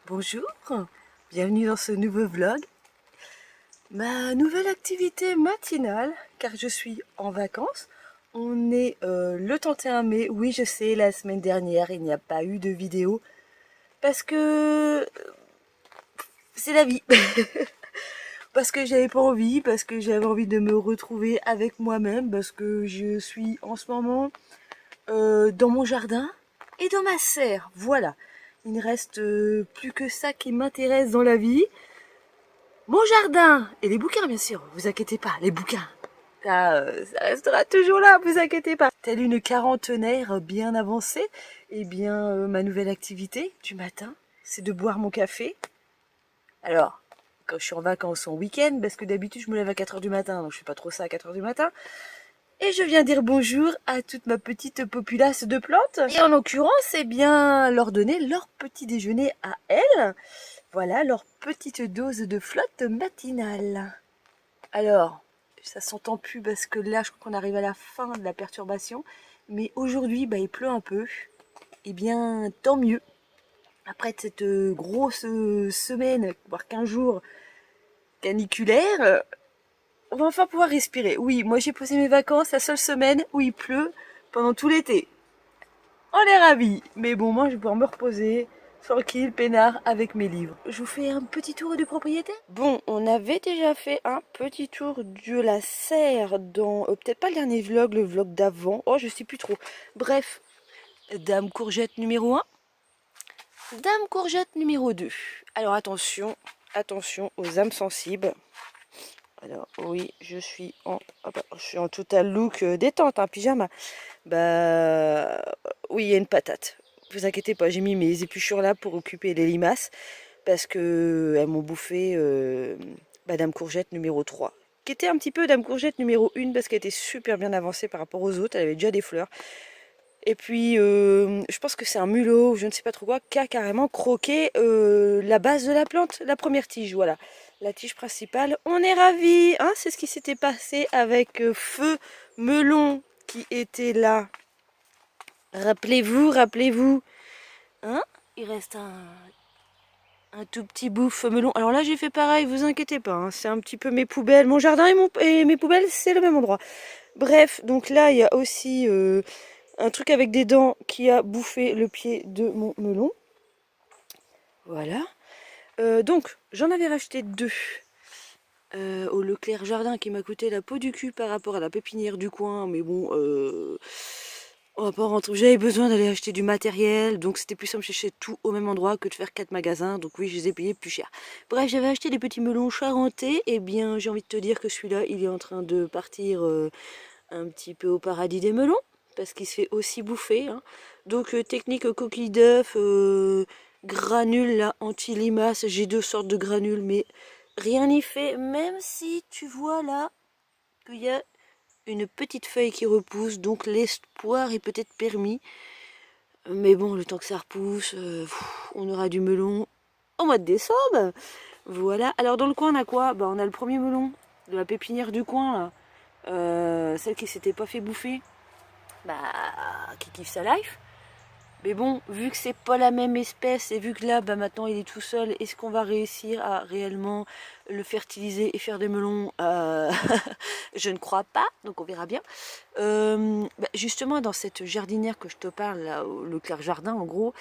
Bonjour, bienvenue dans ce nouveau vlog. Ma nouvelle activité matinale, car je suis en vacances. On est le 31 mai, oui je sais, la semaine dernière il n'y a pas eu de vidéo. Parce que c'est la vie. Parce que j'avais pas envie, parce que j'avais envie de me retrouver avec moi-même, parce que je suis en ce moment dans mon jardin et dans ma serre, voilà. Il ne reste plus que ça qui m'intéresse dans la vie. Mon jardin et les bouquins, bien sûr, vous inquiétez pas, les bouquins. Ça restera toujours là, vous inquiétez pas. Telle une quarantenaire bien avancée, eh bien, ma nouvelle activité du matin, c'est de boire mon café. Alors, quand je suis en vacances en week-end, parce que d'habitude je me lève à 4 h du matin, donc je fais pas trop ça à 4 h du matin. Et je viens dire bonjour à toute ma petite populace de plantes. Et en l'occurrence, eh bien, leur donner leur petit déjeuner à elles. Voilà leur petite dose de flotte matinale. Alors, ça s'entend plus parce que là, je crois qu'on arrive à la fin de la perturbation. Mais aujourd'hui, bah, il pleut un peu. Eh bien, tant mieux. Après cette grosse semaine, voire 15 jours caniculaire, on va enfin pouvoir respirer. Oui, moi j'ai posé mes vacances la seule semaine où il pleut pendant tout l'été. On est ravis. Mais bon, moi je vais pouvoir me reposer tranquille, peinard, avec mes livres. Je vous fais un petit tour du propriétaire. Bon, on avait déjà fait un petit tour de la serre dans, peut-être pas le dernier vlog, le vlog d'avant. Oh, je sais plus trop. Bref, Dame Courgette numéro 1. Dame Courgette numéro 2. Alors attention, attention aux âmes sensibles. Alors oui, je suis en total look détente, pyjama. Bah oui, il y a une patate. Vous inquiétez pas, j'ai mis mes épluchures là pour occuper les limaces parce que elles m'ont bouffé Dame Courgette numéro 3. Qui était un petit peu Dame Courgette numéro 1 parce qu'elle était super bien avancée par rapport aux autres, elle avait déjà des fleurs. Et puis je pense que c'est un mulot, je ne sais pas trop quoi, qui a carrément croqué la base de la plante, la première tige, voilà. La tige principale, on est ravis, hein, c'est ce qui s'était passé avec Feu Melon qui était là. Rappelez-vous, rappelez-vous. Hein, il reste un tout petit bout Feu Melon. Alors là j'ai fait pareil, vous inquiétez pas, hein, c'est un petit peu mes poubelles. Mon jardin et mes poubelles, c'est le même endroit. Bref, donc là il y a aussi un truc avec des dents qui a bouffé le pied de mon melon. Voilà. Donc j'en avais racheté 2 au Leclerc Jardin qui m'a coûté la peau du cul par rapport à la pépinière du coin. Mais bon, on va pas rentrer. J'avais besoin d'aller acheter du matériel, donc c'était plus simple de chercher tout au même endroit que de faire 4 magasins. Donc oui, je les ai payés plus cher. Bref, j'avais acheté des petits melons charentais. Et bien, j'ai envie de te dire que celui-là, il est en train de partir un petit peu au paradis des melons, parce qu'il se fait aussi bouffer. Hein. Donc technique coquille d'œuf, granules là, anti-limaces. J'ai 2 sortes de granules, mais rien n'y fait. Même si tu vois là qu'il y a une petite feuille qui repousse, donc l'espoir est peut-être permis. Mais bon, le temps que ça repousse, on aura du melon au mois de décembre. Voilà. Alors dans le coin, on a quoi? Bah, on a le premier melon de la pépinière du coin là. Celle qui s'était pas fait bouffer, bah, qui kiffe sa life. Mais bon, vu que c'est pas la même espèce et vu que là, bah, maintenant il est tout seul, est-ce qu'on va réussir à réellement le fertiliser et faire des melons? Je ne crois pas, donc on verra bien. Justement, dans cette jardinière que je te parle, là, au Leclerc Jardin, en gros,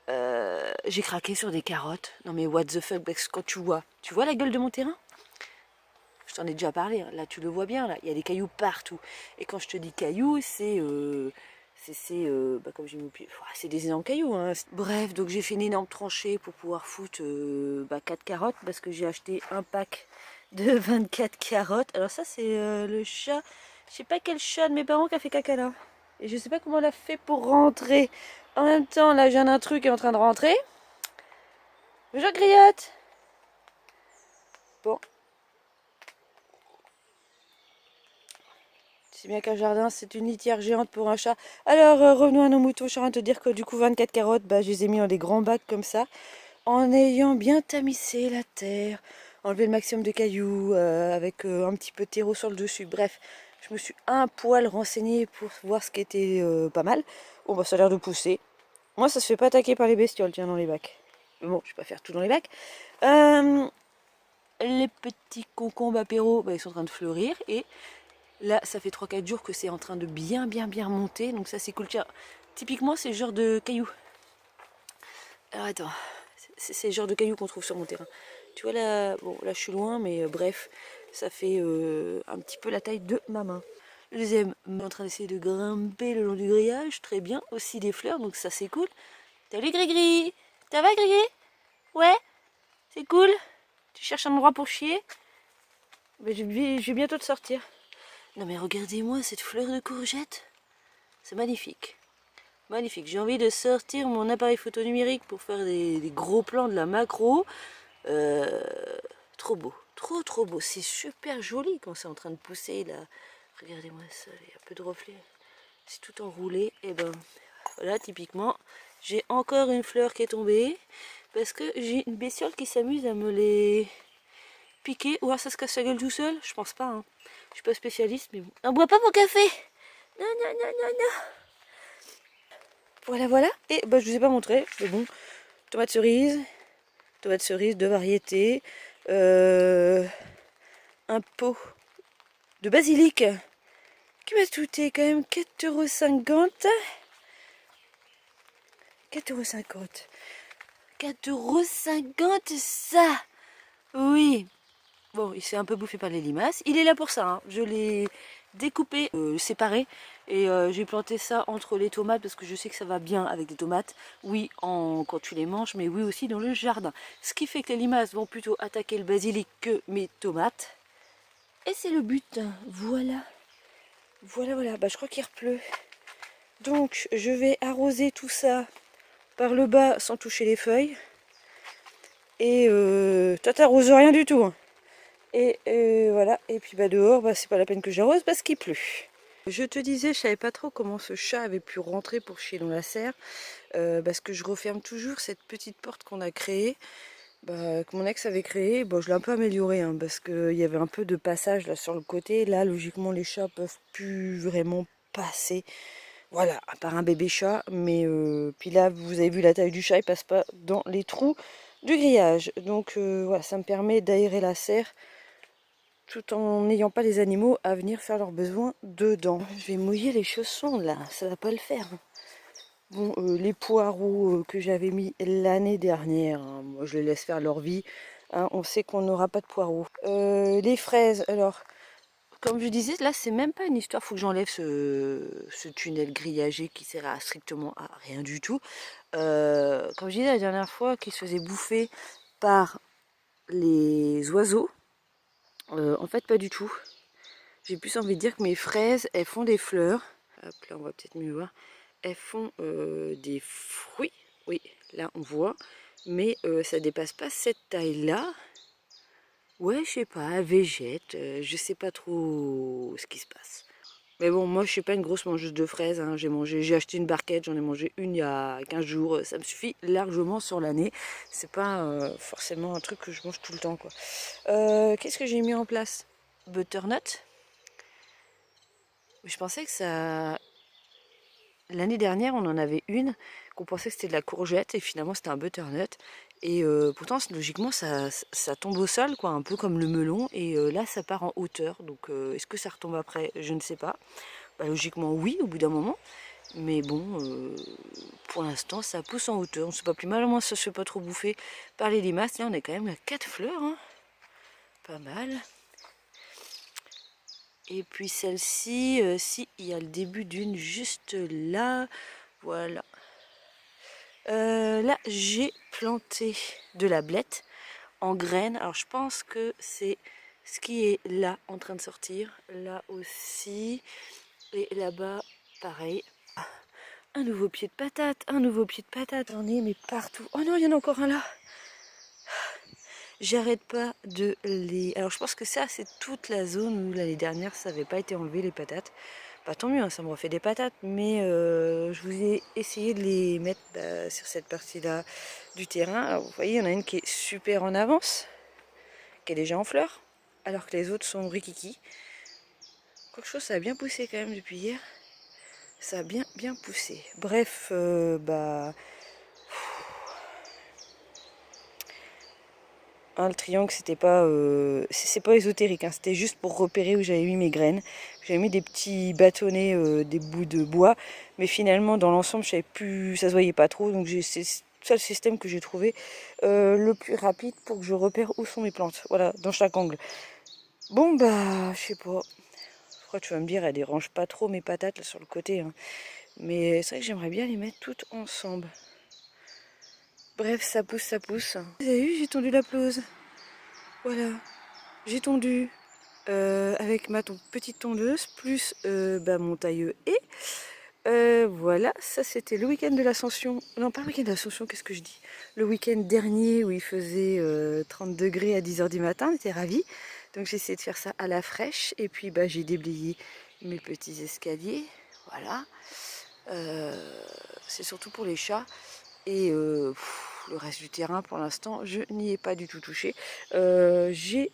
j'ai craqué sur des carottes. Non mais what the fuck, parce que quand tu vois la gueule de mon terrain? Je t'en ai déjà parlé, hein. Là tu le vois bien, là, il y a des cailloux partout. Et quand je te dis cailloux, c'est comme j'ai mis au pied, c'est des énormes cailloux. Hein. Bref, donc j'ai fait une énorme tranchée pour pouvoir foutre 4 carottes parce que j'ai acheté un pack de 24 carottes. Alors ça c'est le chat, je sais pas quel chat de mes parents qui a fait caca là. Et je sais pas comment elle a fait pour rentrer. En même temps, là j'ai un truc qui est en train de rentrer. Je griotte. Bon. C'est bien qu'un jardin, c'est une litière géante pour un chat. Alors, revenons à nos moutons. Je suis en train de te dire que du coup, 24 carottes, bah, je les ai mis dans des grands bacs comme ça. En ayant bien tamisé la terre, enlevé le maximum de cailloux, avec un petit peu de terreau sur le dessus. Bref, je me suis un poil renseignée pour voir ce qui était pas mal. Bon, bah, ça a l'air de pousser. Moi, ça se fait pas attaquer par les bestioles, tiens, dans les bacs. Mais bon, je vais pas faire tout dans les bacs. Les petits concombres apéro, bah, ils sont en train de fleurir. Et là, ça fait 3-4 jours que c'est en train de bien monter. Donc ça, c'est cool. Tiens, typiquement, c'est le genre de cailloux. Alors attends, c'est le genre de cailloux qu'on trouve sur mon terrain. Tu vois là, bon là je suis loin, mais bref, ça fait un petit peu la taille de ma main. Le deuxième est en train d'essayer de grimper le long du grillage, très bien. Aussi des fleurs, donc ça c'est cool. Salut Gris-Gris, ça va Gris-Gris? Ouais, c'est cool. Tu cherches un endroit pour chier? Ben, je vais bientôt te sortir. Non mais regardez-moi cette fleur de courgette. C'est magnifique. Magnifique. J'ai envie de sortir mon appareil photo numérique pour faire des gros plans de la macro. Trop beau. Trop beau. C'est super joli quand c'est en train de pousser là. Regardez-moi ça. Il y a un peu de reflet. C'est tout enroulé. Et ben voilà, typiquement, j'ai encore une fleur qui est tombée. Parce que j'ai une bestiole qui s'amuse à me les piquer. Ou alors ça se casse la gueule tout seul. Je pense pas. Hein. Je suis pas spécialiste, mais bon. On boit pas mon café. Non. Voilà. Et bah, je vous ai pas montré, mais bon, tomates cerises de variété, un pot de basilic qui m'a coûté quand même 4,50 €. 4,50 €. 4,50 € ça. Oui. Bon, il s'est un peu bouffé par les limaces. Il est là pour ça. Hein. Je l'ai découpé, séparé. Et j'ai planté ça entre les tomates parce que je sais que ça va bien avec les tomates. Oui, quand tu les manges, mais oui aussi dans le jardin. Ce qui fait que les limaces vont plutôt attaquer le basilic que mes tomates. Et c'est le but. Voilà. Bah, je crois qu'il repleut. Donc, je vais arroser tout ça par le bas sans toucher les feuilles. Et toi, t'arroses rien du tout. Hein. Et voilà, et puis bah dehors, bah, c'est pas la peine que j'arrose parce qu'il pleut. Je te disais, je savais pas trop comment ce chat avait pu rentrer pour chier dans la serre. Parce que je referme toujours cette petite porte qu'on a créée. Bah, que mon ex avait créée. Bon, je l'ai un peu améliorée, hein, parce qu'il y avait un peu de passage là sur le côté. Là, logiquement, les chats peuvent plus vraiment passer. Voilà, à part un bébé chat. Mais puis là, vous avez vu la taille du chat, il passe pas dans les trous du grillage. Donc voilà, ça me permet d'aérer la serre tout en n'ayant pas les animaux à venir faire leurs besoins dedans. Je vais mouiller les chaussons là, ça va pas le faire. Bon, les poireaux que j'avais mis l'année dernière, hein, moi je les laisse faire leur vie. Hein, on sait qu'on n'aura pas de poireaux. Les fraises, alors, comme je disais, là c'est même pas une histoire, faut que j'enlève ce tunnel grillagé qui sert à strictement à rien du tout. Comme je disais la dernière fois, qu'il se faisait bouffer par les oiseaux. En fait, pas du tout. J'ai plus envie de dire que mes fraises, elles font des fleurs. Hop, là, on va peut-être mieux voir. Elles font des fruits. Oui, là, on voit. Mais ça dépasse pas cette taille-là. Ouais, je sais pas, elles végètent. Je sais pas trop ce qui se passe. Mais bon, moi, je suis pas une grosse mangeuse de fraises. Hein. J'ai acheté une barquette, j'en ai mangé une il y a 15 jours. Ça me suffit largement sur l'année. C'est pas forcément un truc que je mange tout le temps, quoi. Qu'est-ce que j'ai mis en place? Butternut. Je pensais que ça... L'année dernière, on en avait une qu'on pensait que c'était de la courgette et finalement c'était un butternut. Et pourtant, logiquement, ça tombe au sol, quoi, un peu comme le melon. Et là, ça part en hauteur. Donc, est-ce que ça retombe après? Je ne sais pas. Bah, logiquement, oui, au bout d'un moment. Mais bon, pour l'instant, ça pousse en hauteur. On ne sait pas plus mal, au moins ça ne se fait pas trop bouffer par les limaces. Là, on est quand même à 4 fleurs. Hein. Pas mal. Et puis celle-ci, si, il y a le début d'une juste là. Voilà. Là, j'ai planté de la blette en graines. Alors, je pense que c'est ce qui est là, en train de sortir. Là aussi. Et là-bas, pareil. Un nouveau pied de patate, J'en ai, mais partout. Oh non, il y en a encore un là. J'arrête pas de les... Alors je pense que ça c'est toute la zone où l'année dernière ça n'avait pas été enlevé les patates. Bah tant mieux, hein, ça me refait des patates. Mais je vous ai essayé de les mettre sur cette partie-là du terrain. Alors vous voyez, il y en a une qui est super en avance, qui est déjà en fleurs, alors que les autres sont rikiki. Quelque chose, ça a bien poussé quand même depuis hier. Ça a bien poussé. Bref, bah... Hein, le triangle, c'était pas, c'est pas ésotérique, hein, c'était juste pour repérer où j'avais mis mes graines. J'avais mis des petits bâtonnets, des bouts de bois, mais finalement dans l'ensemble, je savais plus, ça se voyait pas trop, donc c'est ça le système que j'ai trouvé le plus rapide pour que je repère où sont mes plantes. Voilà, dans chaque angle. Bon bah, je sais pas. Je crois que tu vas me dire, elle dérange pas trop mes patates là sur le côté, hein. Mais c'est vrai que j'aimerais bien les mettre toutes ensemble. Bref, ça pousse, ça pousse. Vous avez vu, j'ai tondu la pelouse. Voilà, j'ai tondu avec ma petite tondeuse, plus bah, mon tailleux et voilà, ça c'était le week-end de l'Ascension. Non, pas le week-end de l'Ascension, qu'est-ce que je dis? Le week-end dernier où il faisait 30 degrés à 10 h du matin, on était ravis. Donc j'ai essayé de faire ça à la fraîche. Et puis bah, j'ai déblayé mes petits escaliers. Voilà. C'est surtout pour les chats. Et le reste du terrain, pour l'instant, je n'y ai pas du tout touché. J'ai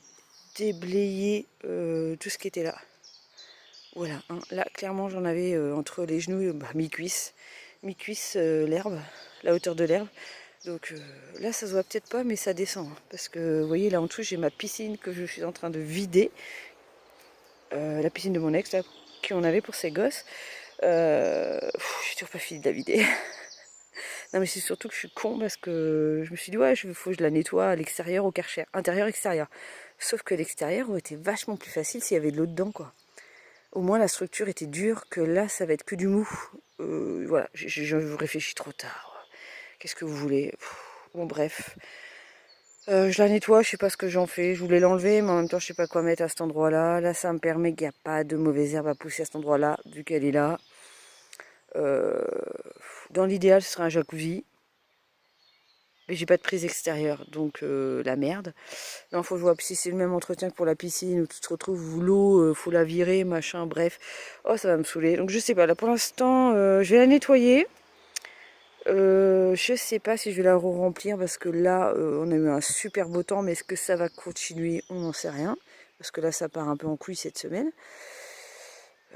déblayé tout ce qui était là. Voilà, hein, là clairement j'en avais entre les genoux, bah, mi-cuisse, l'herbe, la hauteur de l'herbe. Donc là ça se voit peut-être pas mais ça descend. Hein, parce que vous voyez là en dessous j'ai ma piscine que je suis en train de vider. La piscine de mon ex là, qui on avait pour ses gosses. J'ai toujours pas fini de la vider. Non mais c'est surtout que je suis con parce que je me suis dit ouais faut que je la nettoie à l'extérieur au Karcher, intérieur extérieur. Sauf que l'extérieur aurait été vachement plus facile s'il y avait de l'eau dedans quoi. Au moins la structure était dure, que là ça va être que du mou. Voilà, je réfléchis trop tard. Qu'est-ce que vous voulez? Bon bref. Je la nettoie, je sais pas ce que j'en fais. Je voulais l'enlever, mais en même temps je sais pas quoi mettre à cet endroit-là. Là ça me permet qu'il n'y a pas de mauvaise herbe à pousser à cet endroit-là, vu qu'elle est là. Dans l'idéal ce serait un jacuzzi. Mais j'ai pas de prise extérieure, donc la merde. Non, faut que je vois si c'est le même entretien que pour la piscine où tu te retrouves l'eau, faut la virer, machin, bref. Oh, ça va me saouler. Donc je sais pas, là pour l'instant, je vais la nettoyer. Je sais pas si je vais la re-remplir parce que là, on a eu un super beau temps, mais est-ce que ça va continuer? On n'en sait rien. Parce que là, ça part un peu en couille cette semaine.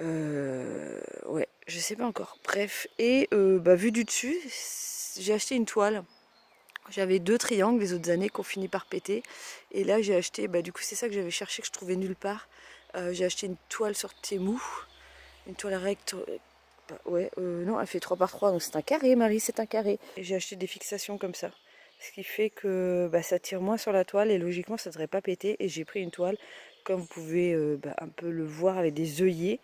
Ouais, je sais pas encore. Bref, et bah, vu du dessus, j'ai acheté une toile. J'avais 2 triangles les autres années qui ont fini par péter. Et là, j'ai acheté, bah, du coup, c'est ça que j'avais cherché, que je trouvais nulle part. J'ai acheté une toile sur Temu. Une toile recte. Bah, ouais, non, elle fait 3 par 3, donc c'est un carré, Marie, c'est un carré. Et j'ai acheté des fixations comme ça. Ce qui fait que bah, ça tire moins sur la toile et logiquement, ça ne devrait pas péter. Et j'ai pris une toile, comme vous pouvez bah, un peu le voir, avec des œillets.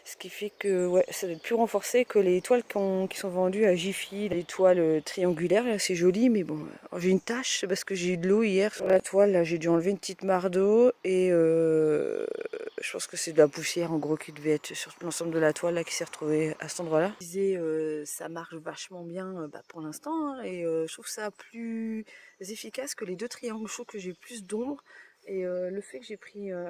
Ce qui fait que ouais, ça doit être plus renforcé que les toiles qui sont vendues à Jiffy, les toiles triangulaires, c'est joli, mais bon, j'ai une tache parce que j'ai eu de l'eau hier sur la toile, là j'ai dû enlever une petite mare d'eau et je pense que c'est de la poussière en gros qui devait être sur l'ensemble de la toile là qui s'est retrouvée à cet endroit-là. Je disais, ça marche vachement bien bah, pour l'instant hein, et je trouve ça plus efficace que les 2 triangles. Je trouve que j'ai plus d'ombre. Et le fait que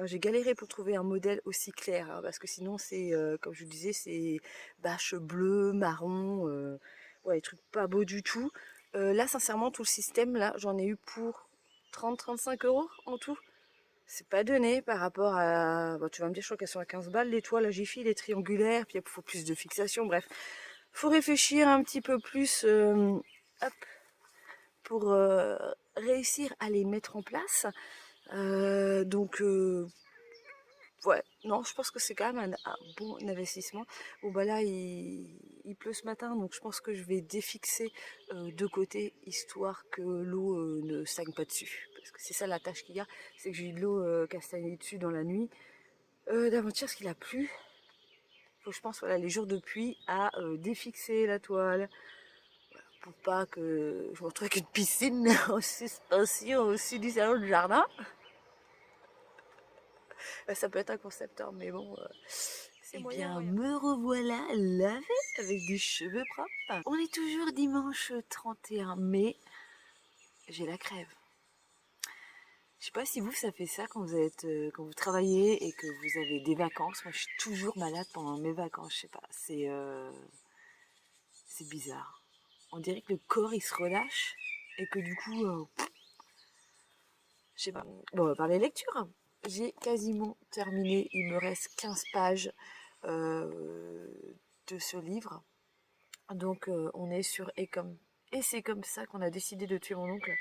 j'ai galéré pour trouver un modèle aussi clair, hein, parce que sinon c'est, comme je vous disais, c'est bâche bleu, marron, ouais, des trucs pas beaux du tout. Là, sincèrement, tout le système, là, j'en ai eu pour 30-35 € en tout. C'est pas donné par rapport à... Bon, tu vas me dire, je crois qu'elles sont à 15 balles, les toiles, la Jiffy, les triangulaires, puis il faut plus de fixation, bref. Faut réfléchir un petit peu plus, hop, pour réussir à les mettre en place. Donc, ouais, non, je pense que c'est quand même un bon investissement. Bon, bah là, il pleut ce matin, donc je pense que je vais défixer de côté, histoire que l'eau ne stagne pas dessus. Parce que c'est ça la tâche qu'il y a, c'est que j'ai eu de l'eau castagnée dessus dans la nuit. D'avant-hier, parce qu'il a plu. Faut, je pense, voilà, les jours de pluie, à défixer la toile. Voilà, pour pas que je me retrouve avec une piscine en suspension au-dessus du salon du jardin. Ça peut être un concepteur, mais bon. Eh bien, me revoilà lavé avec des cheveux propres. On est toujours dimanche 31 mai. J'ai la crève. Je sais pas si vous, ça fait ça quand vous êtes, quand vous travaillez et que vous avez des vacances. Moi, je suis toujours malade pendant mes vacances. Je sais pas, c'est bizarre. On dirait que le corps il se relâche et que du coup, je sais pas. Bon, on va parler lecture. J'ai quasiment terminé. Il me reste 15 pages de ce livre. Donc on est sur Et c'est comme ça qu'on a décidé de tuer mon oncle,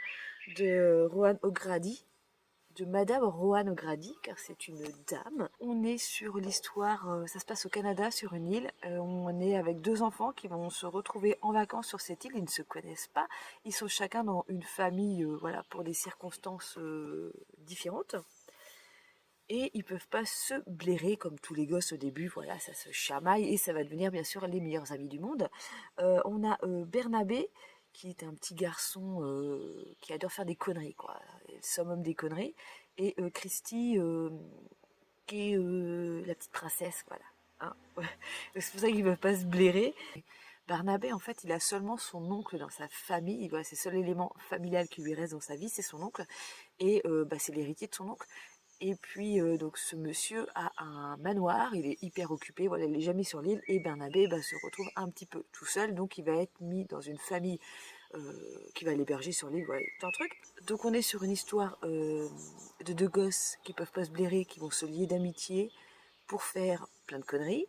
de Rohan O'Grady, de Madame Rohan O'Grady, car c'est une dame. On est sur l'histoire, ça se passe au Canada, sur une île. On est avec 2 enfants qui vont se retrouver en vacances sur cette île. Ils ne se connaissent pas. Ils sont chacun dans une famille, voilà, pour des circonstances différentes. Et ils peuvent pas se blairer comme tous les gosses au début, voilà, ça se chamaille et ça va devenir bien sûr les meilleurs amis du monde. On a Bernabé, qui est un petit garçon qui adore faire des conneries, quoi, le summum des conneries, et Christy, qui est la petite princesse, voilà. Hein. C'est pour ça qu'ils ne peuvent pas se blairer. Barnabé, en fait, il a seulement son oncle dans sa famille. Voilà, c'est le seul élément familial qui lui reste dans sa vie, c'est son oncle. Et c'est l'héritier de son oncle. Et puis, donc, ce monsieur a un manoir, il est hyper occupé, voilà, il n'est jamais sur l'île, et Bernabé se retrouve un petit peu tout seul, donc il va être mis dans une famille qui va l'héberger sur l'île, voilà, tout un truc. Donc on est sur une histoire de 2 gosses qui peuvent pas se blairer, qui vont se lier d'amitié pour faire plein de conneries.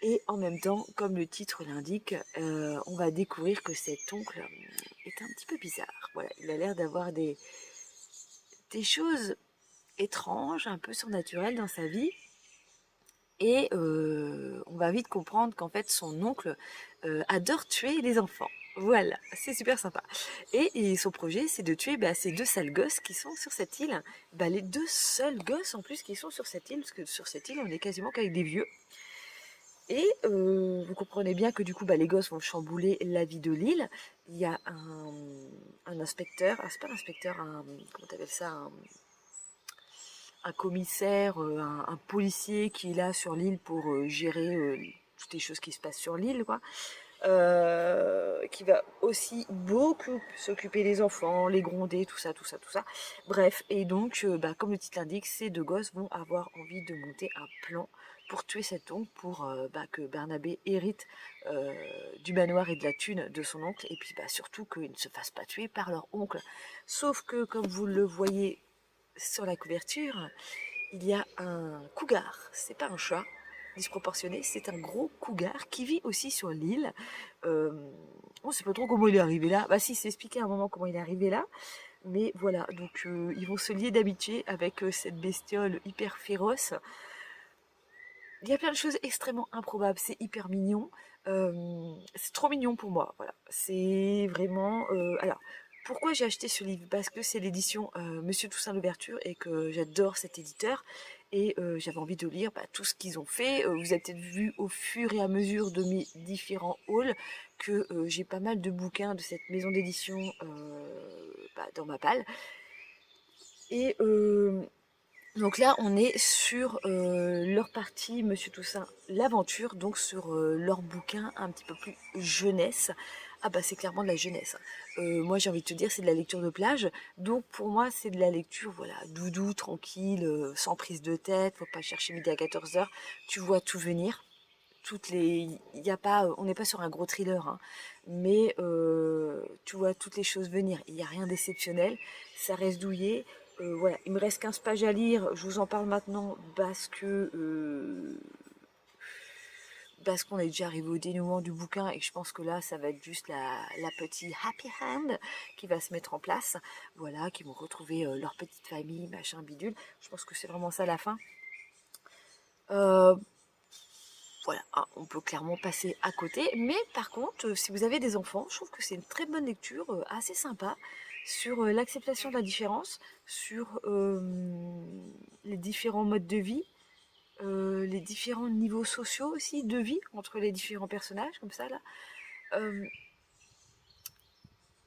Et en même temps, comme le titre l'indique, on va découvrir que cet oncle est un petit peu bizarre. Voilà, il a l'air d'avoir des choses étranges, un peu surnaturelles dans sa vie. Et on va vite comprendre qu'en fait son oncle adore tuer les enfants. Voilà, c'est super sympa. Et son projet, c'est de tuer ces 2 sales gosses qui sont sur cette île. Les 2 seuls gosses en plus qui sont sur cette île, parce que sur cette île, on est quasiment qu'avec des vieux. Et vous comprenez bien que du coup, les gosses vont chambouler la vie de l'île. Il y a un inspecteur, c'est pas un inspecteur, comment t'appelles ça, un commissaire, un policier qui est là sur l'île pour gérer toutes les choses qui se passent sur l'île, quoi. Qui va aussi beaucoup s'occuper des enfants, les gronder, tout ça, tout ça, tout ça. Bref, et donc, comme le titre l'indique, ces 2 gosses vont avoir envie de monter un plan pour tuer cet oncle, pour que Bernabé hérite du manoir et de la thune de son oncle, et puis surtout qu'il ne se fasse pas tuer par leur oncle. Sauf que, comme vous le voyez sur la couverture, il y a un cougar, c'est pas un chat disproportionné, c'est un gros cougar qui vit aussi sur l'île. On ne sait pas trop comment il est arrivé là. Si, c'est expliqué à un moment comment il est arrivé là. Mais voilà, donc ils vont se lier d'amitié avec cette bestiole hyper féroce. Il y a plein de choses extrêmement improbables, c'est hyper mignon. C'est trop mignon pour moi, voilà. C'est vraiment... alors, pourquoi j'ai acheté ce livre? Parce que c'est l'édition Monsieur Toussaint Louverture et que j'adore cet éditeur. Et j'avais envie de lire tout ce qu'ils ont fait. Vous avez peut-être vu au fur et à mesure de mes différents hauls que j'ai pas mal de bouquins de cette maison d'édition dans ma palle. Et donc là, on est sur leur partie Monsieur Toussaint l'aventure, donc sur leur bouquin un petit peu plus jeunesse. C'est clairement de la jeunesse. Moi, j'ai envie de te dire, c'est de la lecture de plage. Donc pour moi, c'est de la lecture, voilà, doudou, tranquille, sans prise de tête. Faut pas chercher midi à 14h. Tu vois tout venir. Il y a pas, on n'est pas sur un gros thriller, hein, mais tu vois toutes les choses venir. Il n'y a rien d'exceptionnel. Ça reste douillet. Voilà, il me reste 15 pages à lire, je vous en parle maintenant parce qu'on est déjà arrivé au dénouement du bouquin et que je pense que là ça va être juste la petite happy hand qui va se mettre en place, voilà, qui vont retrouver leur petite famille, machin bidule. Je pense que c'est vraiment ça la fin. Voilà, on peut clairement passer à côté, mais par contre, si vous avez des enfants, je trouve que c'est une très bonne lecture, assez sympa, sur l'acceptation de la différence, sur les différents modes de vie, les différents niveaux sociaux aussi de vie entre les différents personnages, comme ça là.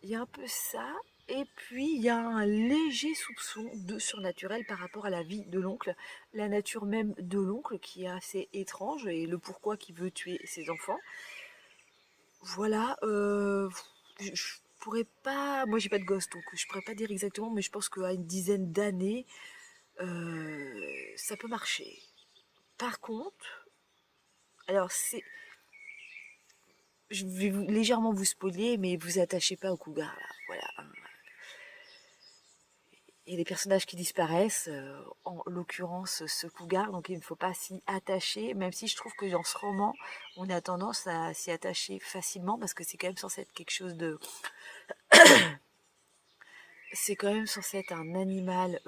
Il y a un peu ça, et puis il y a un léger soupçon de surnaturel par rapport à la vie de l'oncle, la nature même de l'oncle qui est assez étrange et le pourquoi qu'il veut tuer ses enfants. Voilà, je pourrais pas, moi j'ai pas de gosse donc je pourrais pas dire exactement, mais je pense qu'à une dizaine d'années, ça peut marcher. Par contre, alors je vais légèrement vous spoiler, mais vous attachez pas au cougar là, voilà. il y a des personnages qui disparaissent, en l'occurrence ce cougar, donc il ne faut pas s'y attacher, même si je trouve que dans ce roman, on a tendance à s'y attacher facilement, parce que c'est quand même censé être quelque chose de... C'est quand même censé être un animal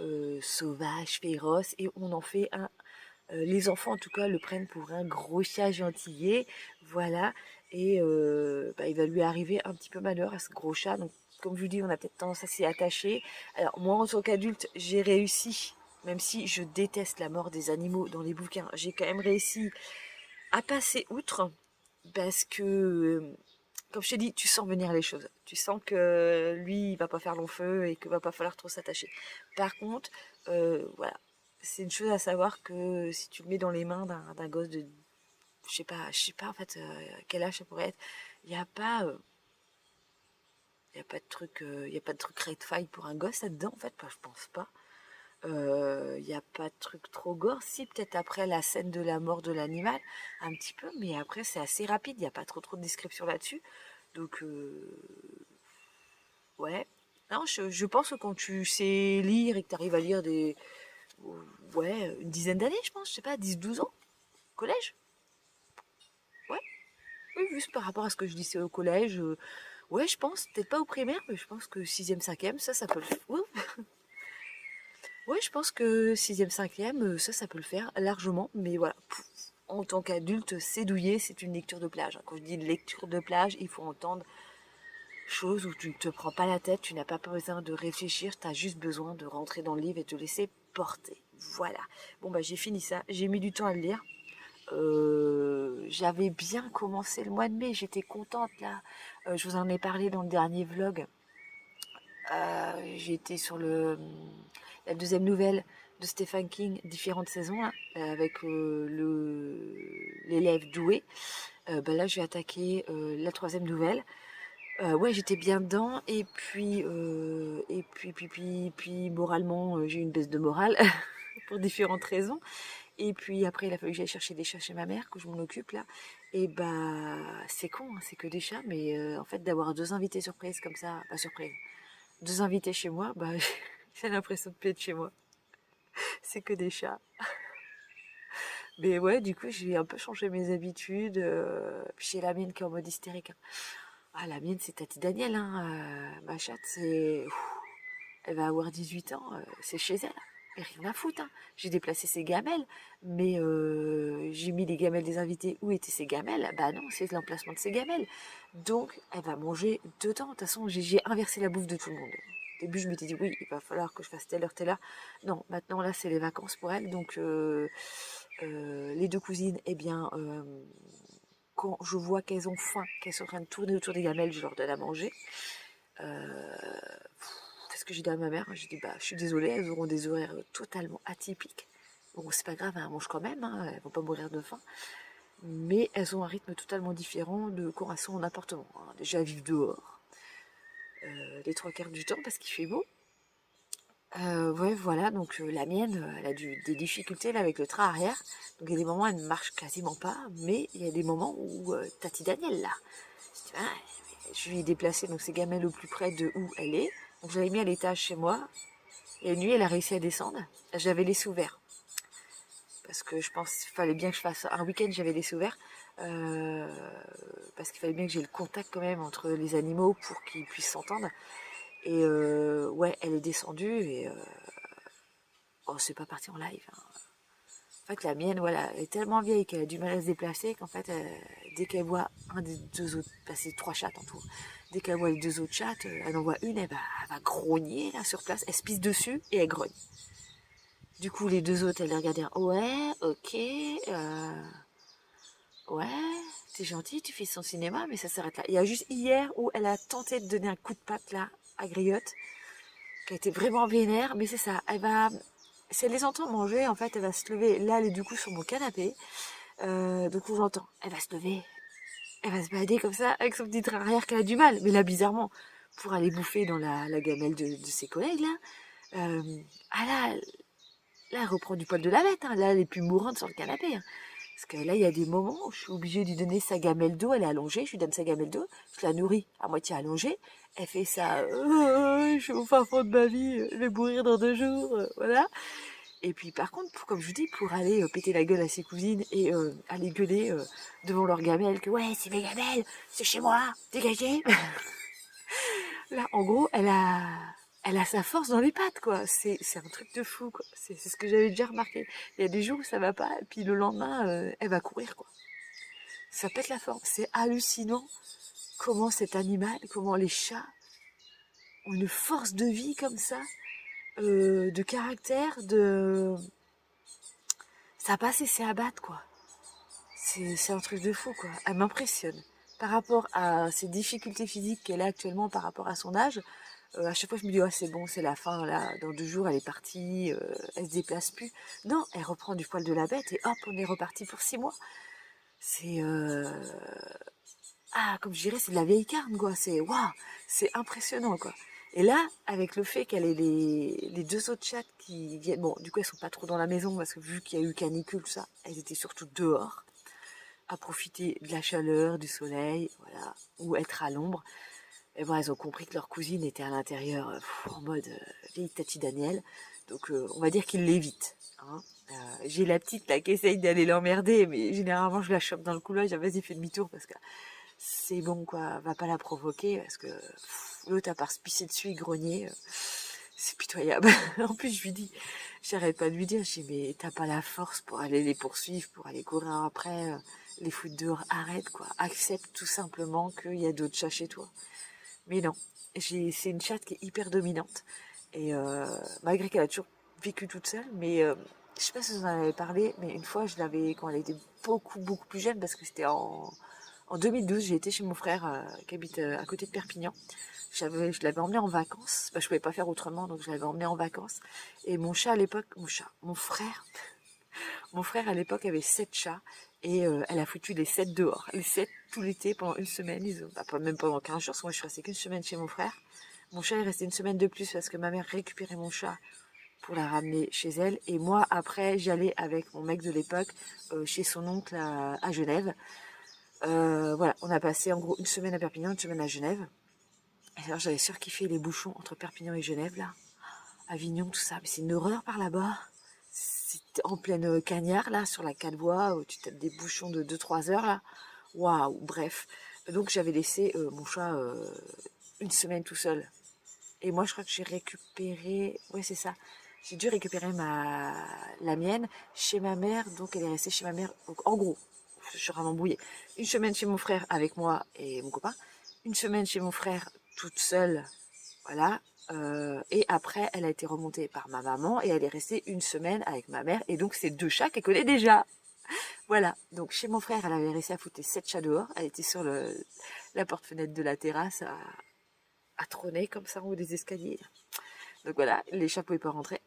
sauvage, féroce, et on en fait un... les enfants en tout cas le prennent pour un gros chat gentillet, voilà, et il va lui arriver un petit peu malheur à ce gros chat, donc comme je vous dis, on a peut-être tendance à s'y attacher. Alors moi en tant qu'adulte, j'ai réussi, même si je déteste la mort des animaux dans les bouquins, j'ai quand même réussi à passer outre, parce que, comme je t'ai dit, tu sens venir les choses. Tu sens que lui, il va pas faire long feu et qu'il va pas falloir trop s'attacher. Par contre, voilà, c'est une chose à savoir que si tu le mets dans les mains d'un gosse de, je sais pas en fait quel âge ça pourrait être, il n'y a pas... il n'y a pas de truc, il y a pas de truc red flag pour un gosse là-dedans, en fait, je pense pas. Il n'y a pas de truc trop gore. Si, peut-être après la scène de la mort de l'animal, un petit peu, mais après, c'est assez rapide. Il n'y a pas trop de description là-dessus. Donc, ouais. Non, je pense que quand tu sais lire et que tu arrives à lire des... Ouais, une dizaine d'années, je pense, je sais pas, 10 12 ans, collège. Ouais, oui, juste par rapport à ce que je disais au collège, ouais, je pense, peut-être pas au primaire, mais je pense que 6e, 5e, ça peut le faire. Ouais, ouais, je pense que 6e, 5e, ça peut le faire largement, mais voilà. En tant qu'adulte, c'est douillet, c'est une lecture de plage. Quand je dis lecture de plage, il faut entendre chose où tu ne te prends pas la tête, tu n'as pas besoin de réfléchir, tu as juste besoin de rentrer dans le livre et te laisser porter. Voilà. Bon, bah j'ai fini ça, j'ai mis du temps à le lire. J'avais bien commencé le mois de mai, j'étais contente là. Je vous en ai parlé dans le dernier vlog. J'étais sur la deuxième nouvelle de Stephen King, différentes saisons, là, avec l'élève doué. Là, je vais attaquer la troisième nouvelle. Ouais, j'étais bien dedans, et puis moralement, j'ai eu une baisse de morale pour différentes raisons. Et puis après, il a fallu que j'aille chercher des chats chez ma mère, que je m'en occupe là. Et bah, c'est con, hein, c'est que des chats, mais en fait, d'avoir 2 invités surprises comme ça, pas surprise, 2 invités chez moi, bah, j'ai l'impression de plus être chez moi. C'est que des chats. Mais ouais, du coup, j'ai un peu changé mes habitudes. Puis j'ai la mienne qui est en mode hystérique, hein. Ah, la mienne, c'est Tati Daniel, hein. Ma chatte, c'est... Elle va avoir 18 ans, c'est chez elle. Et rien à foutre, hein. J'ai déplacé ses gamelles, mais j'ai mis les gamelles des invités. Où étaient ses gamelles? Bah non, c'est l'emplacement de ses gamelles. Donc, elle va manger dedans. De toute façon, j'ai inversé la bouffe de tout le monde. Au début, je m'étais dit, oui, il va falloir que je fasse telle heure, telle heure. Non, maintenant, là, c'est les vacances pour elle. Donc, les 2 cousines, eh bien, quand je vois qu'elles ont faim, qu'elles sont en train de tourner autour des gamelles, je leur donne à manger. C'est ce que j'ai dit à ma mère. J'ai dit, bah, je suis désolée, elles auront des horaires totalement atypiques. Bon, c'est pas grave, elles mangent quand même, hein, elles vont pas mourir de faim. Mais elles ont un rythme totalement différent de quand elles sont en appartement, hein. Déjà, elles vivent dehors, les 3 quarts du temps, parce qu'il fait beau. Ouais, voilà, donc la mienne, elle a des difficultés là avec le train arrière. Donc il y a des moments, elle ne marche quasiment pas, mais il y a des moments où Tati Daniel, là, je lui ai déplacé donc ses gamelles au plus près de où elle est. Donc j'avais mis à l'étage chez moi. Et une nuit, elle a réussi à descendre. J'avais les ouverts. Parce que je pense qu'il fallait bien que je fasse un week-end, j'avais les ouverts. Parce qu'il fallait bien que j'ai le contact quand même entre les animaux pour qu'ils puissent s'entendre. Et ouais, elle est descendue et oh, c'est pas parti en live, hein. En fait, la mienne, voilà, elle est tellement vieille qu'elle a du mal à se déplacer qu'en fait, dès qu'elle voit un des 2 autres, parce que c'est 3 chats en tout, dès qu'elle voit les 2 autres chats, elle en voit une, elle va grogner là sur place, elle se pisse dessus et elle grogne. Du coup, les 2 autres, elle les regardait, ouais, ok, ouais, t'es gentil, tu fais son cinéma, mais ça s'arrête là. Il y a juste hier où elle a tenté de donner un coup de patte là à Griotte, qui a été vraiment vénère, mais c'est ça, si elle les entend manger, en fait, elle va se lever. Là, elle est du coup sur mon canapé. Donc, on l'entend. Elle va se lever. Elle va se balader comme ça, avec son petit train arrière qu'elle a du mal. Mais là, bizarrement, pour aller bouffer dans la gamelle de ses collègues, là. Là, elle reprend du poil de la bête, hein. Là, elle est plus mourante sur le canapé, hein. Parce que là, il y a des moments où je suis obligée de lui donner sa gamelle d'eau. Elle est allongée, je lui donne sa gamelle d'eau. Je la nourris à moitié allongée. Elle fait ça, je suis au fin fond de ma vie, je vais mourir dans 2 jours, voilà. Et puis par contre, comme je vous dis, pour aller péter la gueule à ses cousines et aller gueuler devant leur gamelle que ouais, c'est mes gamelles, c'est chez moi, dégagez. Là, en gros, elle a sa force dans les pattes, quoi. C'est un truc de fou, quoi. C'est ce que j'avais déjà remarqué. Il y a des jours où ça va pas, et puis le lendemain, elle va courir, quoi. Ça pète la forme. C'est hallucinant comment cet animal, comment les chats ont une force de vie comme ça, de caractère, ça a pas cessé à battre, quoi. C'est un truc de fou, quoi. Elle m'impressionne. Par rapport à ses difficultés physiques qu'elle a actuellement par rapport à son âge, à chaque fois je me dis, oh, c'est bon, c'est la fin, là, dans 2 jours, elle est partie, elle se déplace plus. Non, elle reprend du poil de la bête et hop, on est reparti pour 6 mois. C'est, comme je dirais, c'est de la vieille carne, quoi. C'est, waouh, c'est impressionnant, quoi. Et là, avec le fait qu'elle ait les 2 autres chattes qui viennent, bon, du coup, elles sont pas trop dans la maison parce que vu qu'il y a eu canicule, tout ça, elles étaient surtout dehors à profiter de la chaleur, du soleil, voilà, ou être à l'ombre. Et bon, elles ont compris que leur cousine était à l'intérieur en mode vieille Tati Daniel. Donc on va dire qu'ils l'évitent. Hein. J'ai la petite là qui essaye d'aller l'emmerder, mais généralement je la chope dans le couloir, je dis vas-y fais demi-tour parce que c'est bon quoi, va pas la provoquer parce que l'autre à part se pisser dessus et grogner, c'est pitoyable. En plus je lui dis, j'arrête pas de lui dire, je dis mais t'as pas la force pour aller les poursuivre, pour aller courir après, les foutre dehors, arrête quoi, accepte tout simplement qu'il y a d'autres chats chez toi. Mais non, c'est une chatte qui est hyper dominante. Et malgré qu'elle a toujours vécu toute seule, mais je sais pas si vous en avez parlé, mais une fois je l'avais, quand elle était beaucoup plus jeune, parce que c'était en 2012, j'ai été chez mon frère qui habite à côté de Perpignan. Je l'avais emmené en vacances, je pouvais pas faire autrement, donc je l'avais emmené en vacances. Et mon chat à l'époque, mon frère à l'époque avait 7 chats et elle a foutu les 7 dehors. Les 7 tout l'été pendant une semaine. Pas même pendant 15 jours, parce que moi je suis restée qu'une semaine chez mon frère. Mon chat est resté une semaine de plus parce que ma mère récupérait mon chat pour la ramener chez elle. Et moi après j'allais avec mon mec de l'époque chez son oncle à Genève. Voilà, on a passé en gros une semaine à Perpignan, une semaine à Genève. Et alors j'avais surkiffé les bouchons entre Perpignan et Genève là. Avignon, tout ça, mais c'est une horreur par là-bas. C'est en pleine cagnard, là, sur la 4 voies, où tu tapes des bouchons de 2-3 heures, là. Waouh, bref. Donc, j'avais laissé mon chat une semaine tout seul. Et moi, je crois que j'ai récupéré... Ouais, c'est ça. J'ai dû récupérer la mienne chez ma mère. Donc, elle est restée chez ma mère. Donc, en gros, je suis vraiment brouillée. Une semaine chez mon frère avec moi et mon copain. Une semaine chez mon frère toute seule. Voilà. Et après, elle a été remontée par ma maman et elle est restée une semaine avec ma mère. Et donc, c'est 2 chats qu'elle connaît déjà. Voilà. Donc, chez mon frère, elle avait réussi à foutre les 7 chats dehors. Elle était sur la porte-fenêtre de la terrasse à trôner comme ça en haut des escaliers. Donc voilà, les chats pouvaient pas rentrer.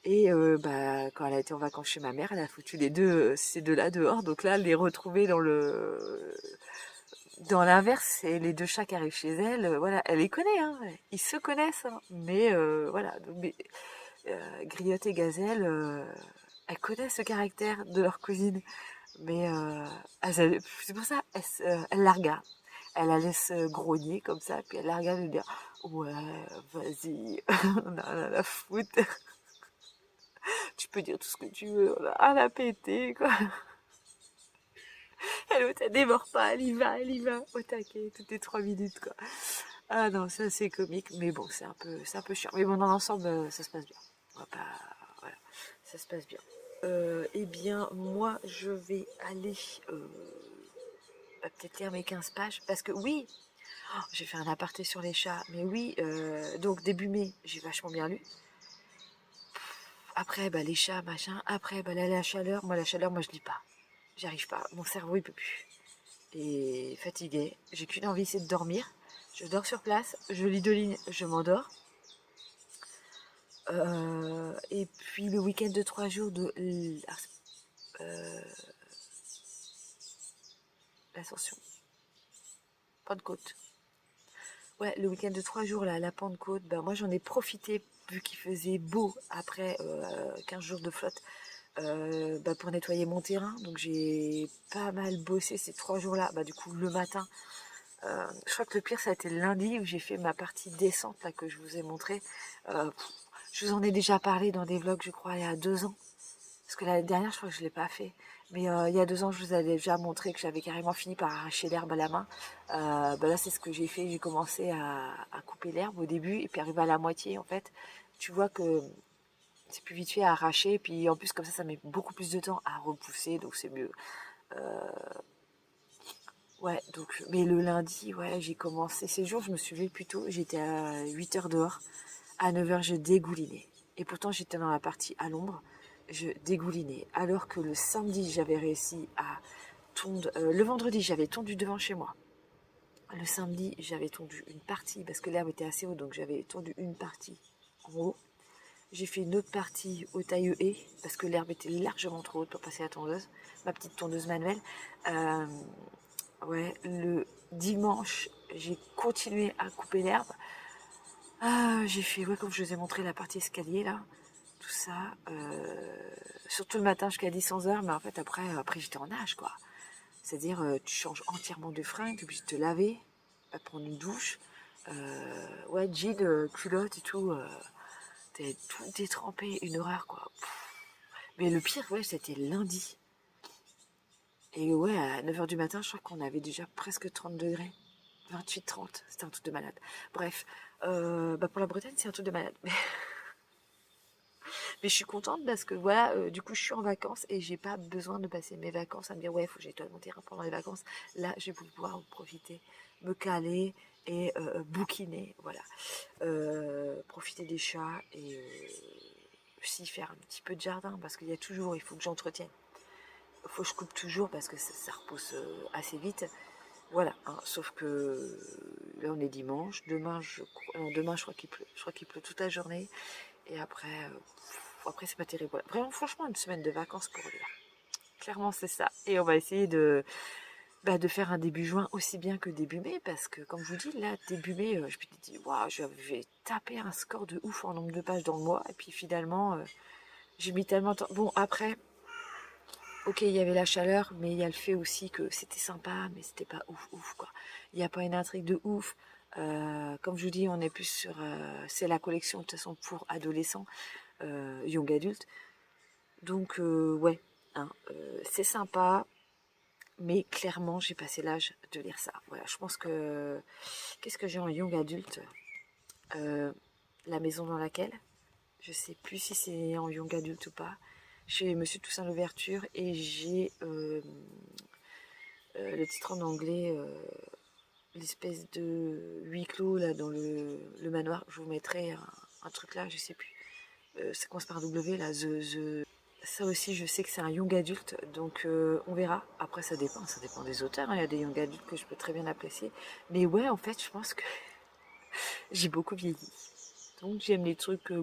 Et quand elle a été en vacances chez ma mère, elle a foutu ces 2-là dehors. Donc là, elle les retrouvait dans l'inverse, c'est les 2 chats qui arrivent chez elle, voilà, elle les connaît, hein, ils se connaissent, hein, mais voilà, Griotte et Gazelle, elles connaissent le caractère de leur cousine, mais c'est pour ça, elle la regarde, elle la laisse grogner comme ça, puis elle la regarde et dire, ouais, vas-y, on a rien à foutre, tu peux dire tout ce que tu veux, on a rien à péter, quoi. Elle dévore pas, elle y va, au taquet, toutes les 3 minutes, quoi. Ah non, ça c'est comique, mais bon, c'est un peu chiant. Mais bon, dans l'ensemble, ça se passe bien. On va pas, voilà, ça se passe bien. Eh bien, moi, je vais aller peut-être lire mes 15 pages, parce que oui, j'ai fait un aparté sur les chats, mais oui, donc début mai, j'ai vachement bien lu. Après, les chats, machin. Après, la chaleur. Moi, je lis pas. J'y arrive pas. Mon cerveau, il peut plus. Et fatiguée. J'ai qu'une envie, c'est de dormir. Je dors sur place. Je lis 2 lignes. Je m'endors. Et puis le week-end de 3 jours de l'ascension. Pentecôte. Ouais, le week-end de 3 jours là, la Pentecôte, moi j'en ai profité vu qu'il faisait beau après 15 jours de flotte pour nettoyer mon terrain. Donc j'ai pas mal bossé ces 3 jours-là. Du coup, le matin, Je crois que le pire, ça a été le lundi où j'ai fait ma partie descente, là, que je vous ai montré. Je vous en ai déjà parlé dans des vlogs, je crois, il y a 2 ans. Parce que l'année dernière, je crois que je ne l'ai pas fait. Mais il y a 2 ans, je vous avais déjà montré que j'avais carrément fini par arracher l'herbe à la main. Là, c'est ce que j'ai fait. J'ai commencé à couper l'herbe au début. Et puis arrivé à la moitié, en fait, tu vois que c'est plus vite fait à arracher. Et puis en plus, comme ça met beaucoup plus de temps à repousser. Donc c'est mieux. Ouais, donc, mais le lundi, ouais, j'ai commencé. Ces jours, je me suis levée plus tôt. J'étais à 8 heures dehors. À 9 heures, je dégoulinais. Et pourtant, j'étais dans la partie à l'ombre. Je dégoulinais. Alors que le samedi, j'avais réussi à tondre. Le vendredi, j'avais tondu devant chez moi. Le samedi, j'avais tondu une partie parce que l'herbe était assez haute. Donc, j'avais tondu une partie en haut. J'ai fait une autre partie au taille haie parce que l'herbe était largement trop haute pour passer la tondeuse. Ma petite tondeuse manuelle. Ouais, le dimanche, j'ai continué à couper l'herbe. J'ai fait, ouais, comme je vous ai montré la partie escalier là, tout ça. Surtout le matin jusqu'à 10-11 heures, mais en fait après j'étais en nage quoi. C'est-à-dire tu changes entièrement de fringues, tu es obligé de te laver, de prendre une douche. Ouais, jean, culotte et tout. T'es tout détrempé, une horreur quoi. Mais le pire, ouais, c'était lundi. Et ouais, à 9 heures du matin, je crois qu'on avait déjà presque 30 degrés. 28-30, c'était un truc de malade. Bref, pour la Bretagne, c'est un truc de malade. Mais je suis contente parce que voilà, du coup, je suis en vacances et j'ai pas besoin de passer mes vacances à me dire ouais, il faut que j'étoile mon terrain pendant les vacances. Là, je vais pouvoir en profiter, me caler et bouquiner, voilà. Profiter des chats et aussi faire un petit peu de jardin parce qu'il y a toujours, il faut que j'entretienne. Il faut que je coupe toujours parce que ça repousse assez vite. Voilà, hein, sauf que là on est dimanche, demain demain je crois qu'il pleut. Je crois qu'il pleut toute la journée. Et après c'est pas terrible. Voilà. Vraiment, franchement, une semaine de vacances pour lire. Clairement, c'est ça. Et on va essayer de faire un début juin aussi bien que début mai, parce que comme je vous dis, là, début mai, je me suis dit, waouh, je vais taper un score de ouf en nombre de pages dans le mois. Et puis finalement, j'ai mis tellement de temps. Bon, après, ok, il y avait la chaleur, mais il y a le fait aussi que c'était sympa, mais c'était pas ouf, quoi. Il n'y a pas une intrigue de ouf. Comme je vous dis, on est plus sur... c'est la collection, de toute façon, pour adolescents, young adultes. Donc, ouais, hein, c'est sympa, mais clairement, j'ai passé l'âge de lire ça. Voilà, je pense que... Qu'est-ce que j'ai en young adulte? La maison dans laquelle? Je sais plus si c'est en young adulte ou pas. Chez Monsieur Toussaint l'Ouverture et j'ai le titre en anglais, l'espèce de huis clos là dans le manoir. Je vous mettrai un truc là, je sais plus. Ça commence par W là, Ça aussi, je sais que c'est un young adulte, donc on verra. Après, ça dépend des auteurs. Hein. Il y a des young adultes que je peux très bien apprécier. Mais ouais, en fait, je pense que j'ai beaucoup vieilli. Donc j'aime les trucs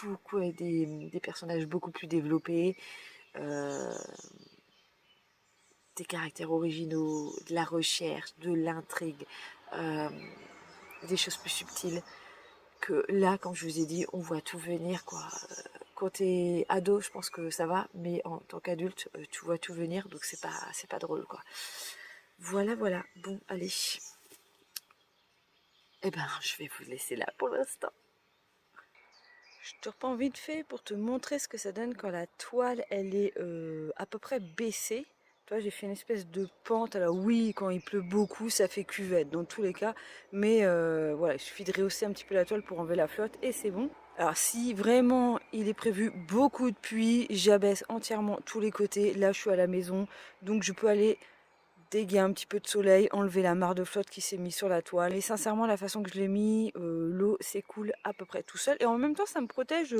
beaucoup avec des personnages beaucoup plus développés. Euh, des caractères originaux, de la recherche, de l'intrigue, des choses plus subtiles. Que là, comme je vous ai dit, on voit tout venir, quoi. Quand t'es ado, je pense que ça va, mais en tant qu'adulte, tu vois tout venir, donc c'est pas drôle, quoi. Voilà, voilà. Bon, allez. Eh ben, je vais vous laisser là pour l'instant. Je te reprends vite fait pour te montrer ce que ça donne quand la toile, elle est à peu près baissée. Toi, j'ai fait une espèce de pente. Alors oui, quand il pleut beaucoup, ça fait cuvette dans tous les cas. Mais voilà, il suffit de rehausser un petit peu la toile pour enlever la flotte et c'est bon. Alors si vraiment il est prévu beaucoup de pluie, j'abaisse entièrement tous les côtés. Là, je suis à la maison, donc je peux aller dès qu'il y a un petit peu de soleil, enlever la mare de flotte qui s'est mise sur la toile. Et sincèrement, la façon que je l'ai mis, l'eau s'écoule à peu près tout seul. Et en même temps, ça me protège